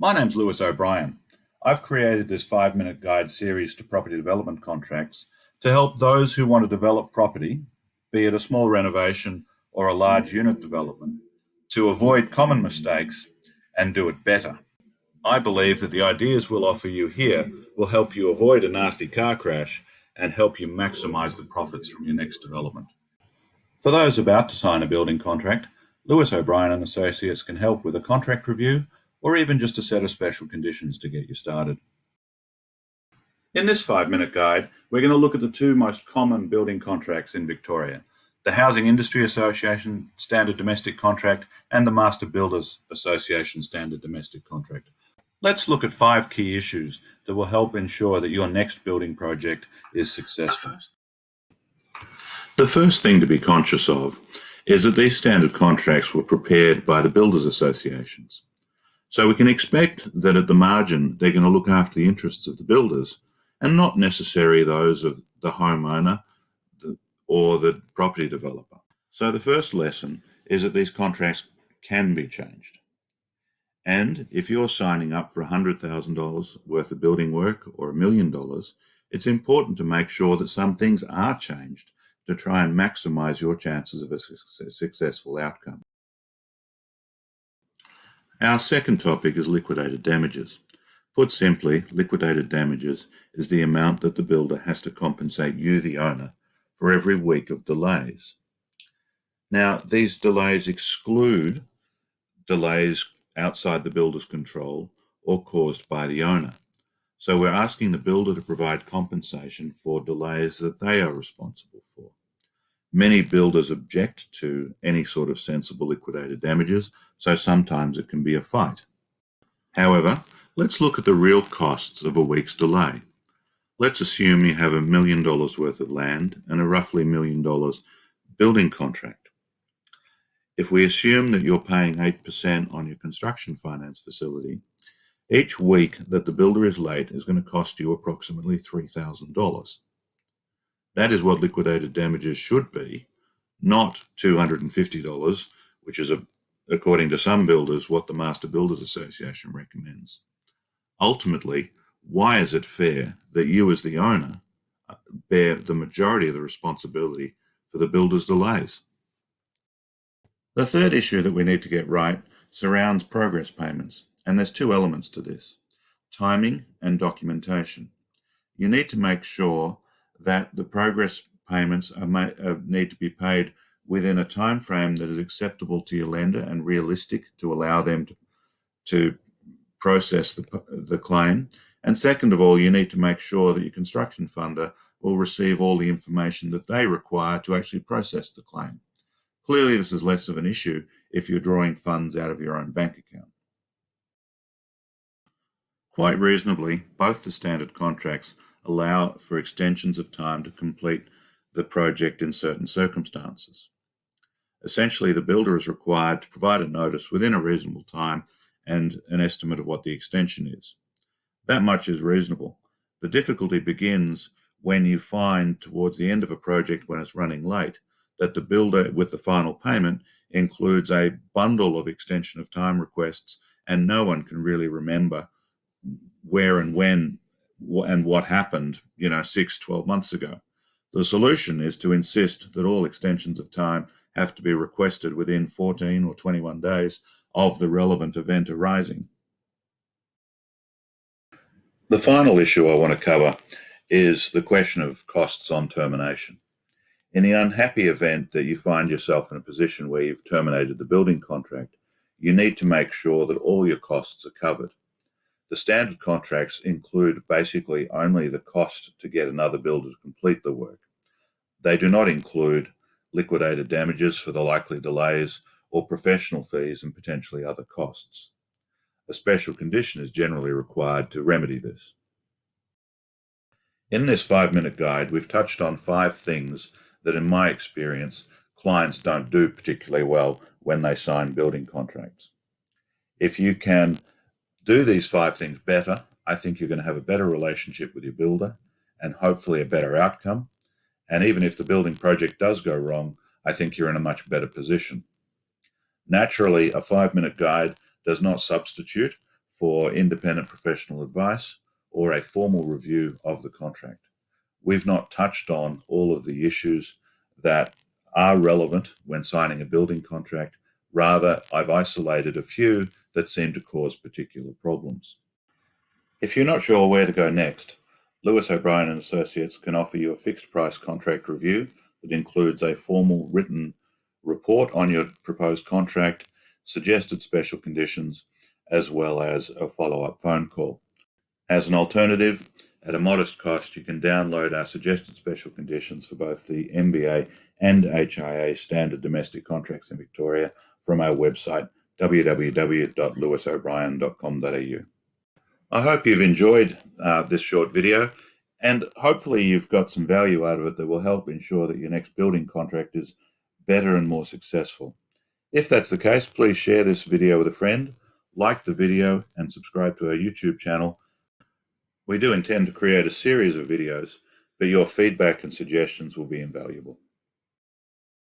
My name's Lewis O'Brien. I've created this 5-minute guide series to property development contracts to help those who want to develop property, be it a small renovation or a large unit development, to avoid common mistakes and do it better. I believe that the ideas we'll offer you here will help you avoid a nasty car crash and help you maximize the profits from your next development. For those about to sign a building contract, Lewis O'Brien and Associates can help with a contract review or even just a set of special conditions to get you started. In this 5-minute guide, we're going to look at the two most common building contracts in Victoria, the Housing Industry Association Standard Domestic Contract and the Master Builders Association Standard Domestic Contract. Let's look at 5 key issues that will help ensure that your next building project is successful. The first thing to be conscious of is that these standard contracts were prepared by the Builders Associations. So we can expect that at the margin they're going to look after the interests of the builders and not necessarily those of the homeowner or the property developer. So the first lesson is that these contracts can be changed. And if you're signing up for $100,000 worth of building work or $1 million, it's important to make sure that some things are changed to try and maximize your chances of a successful outcome. Our second topic is liquidated damages. Put simply, liquidated damages is the amount that the builder has to compensate you, the owner, for every week of delays. Now, these delays exclude delays outside the builder's control or caused by the owner. So we're asking the builder to provide compensation for delays that they are responsible for. Many builders object to any sort of sensible liquidated damages, so sometimes it can be a fight. However, let's look at the real costs of a week's delay. Let's assume you have $1 million worth of land and a roughly $1 million building contract. If we assume that you're paying 8% on your construction finance facility, each week that the builder is late is going to cost you approximately $3,000. That is what liquidated damages should be, not $250, which is, according to some builders, what the Master Builders Association recommends. Ultimately, why is it fair that you as the owner bear the majority of the responsibility for the builder's delays? The third issue that we need to get right surrounds progress payments, and there's 2 elements to this: timing and documentation. You need to make sure that the progress payments need to be paid within a time frame that is acceptable to your lender and realistic to allow them to process the claim. And second of all, you need to make sure that your construction funder will receive all the information that they require to actually process the claim. Clearly, this is less of an issue if you're drawing funds out of your own bank account. Quite reasonably, both the standard contracts allow for extensions of time to complete the project in certain circumstances. Essentially, the builder is required to provide a notice within a reasonable time and an estimate of what the extension is. That much is reasonable. The difficulty begins when you find towards the end of a project, when it's running late, that the builder with the final payment includes a bundle of extension of time requests, and no one can really remember where and when and what happened, 6-12 months ago. The solution is to insist that all extensions of time have to be requested within 14 or 21 days of the relevant event arising. The final issue I want to cover is the question of costs on termination. In the unhappy event that you find yourself in a position where you've terminated the building contract, you need to make sure that all your costs are covered. The standard contracts include basically only the cost to get another builder to complete the work. They do not include liquidated damages for the likely delays or professional fees and potentially other costs. A special condition is generally required to remedy this. In this 5-minute guide, we've touched on 5 things that, in my experience, clients don't do particularly well when they sign building contracts. If you can do these 5 things better, I think you're going to have a better relationship with your builder and hopefully a better outcome. And even if the building project does go wrong, I think you're in a much better position. Naturally, a 5-minute guide does not substitute for independent professional advice or a formal review of the contract. We've not touched on all of the issues that are relevant when signing a building contract. Rather, I've isolated a few that seem to cause particular problems. If you're not sure where to go next, Lewis O'Brien and Associates can offer you a fixed price contract review that includes a formal written report on your proposed contract, suggested special conditions, as well as a follow-up phone call. As an alternative, at a modest cost, you can download our suggested special conditions for both the MBA and HIA standard domestic contracts in Victoria from our website, www.lewisobrien.com.au. I hope you've enjoyed this short video, and hopefully you've got some value out of it that will help ensure that your next building contract is better and more successful. If that's the case, please share this video with a friend, like the video, and subscribe to our YouTube channel. We do intend to create a series of videos, but your feedback and suggestions will be invaluable.